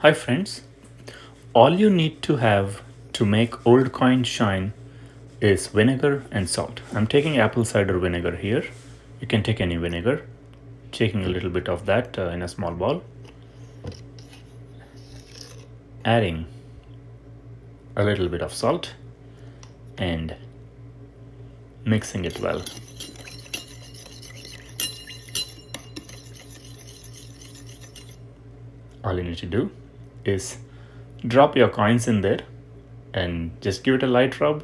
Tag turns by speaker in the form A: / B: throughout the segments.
A: Hi friends, all you need to have to make old coins shine is vinegar and salt. I'm taking apple cider vinegar here. You can take any vinegar. Taking a little bit of that in a small bowl. Adding a little bit of salt and mixing it well. All you need to do is drop your coins in there and just give it a light rub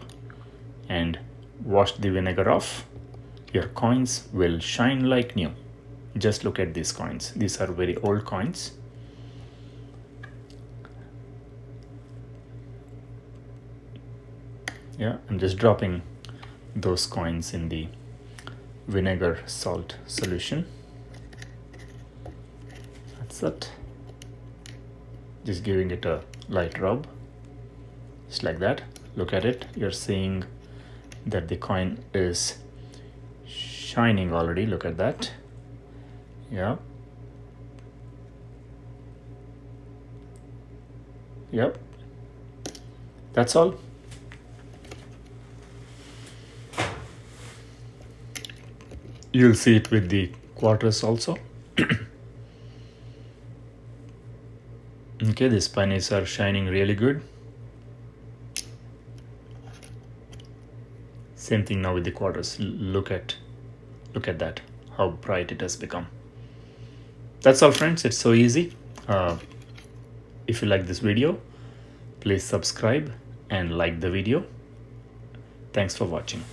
A: and wash the vinegar off. Your coins will shine like new. Just look at these coins. These are very old coins. Yeah, I'm just dropping those coins in the vinegar salt solution. That's it. Just giving it a light rub, just like that. Look at it. You're seeing that the coin is shining already. Look at that. Yeah. Yep. That's all. You'll see it with the quarters also. Okay, these pennies are shining really good. Same thing now with the quarters. Look at that, how bright it has become. That's all friends, it's so easy. If you like this video, please subscribe and like the video. Thanks for watching.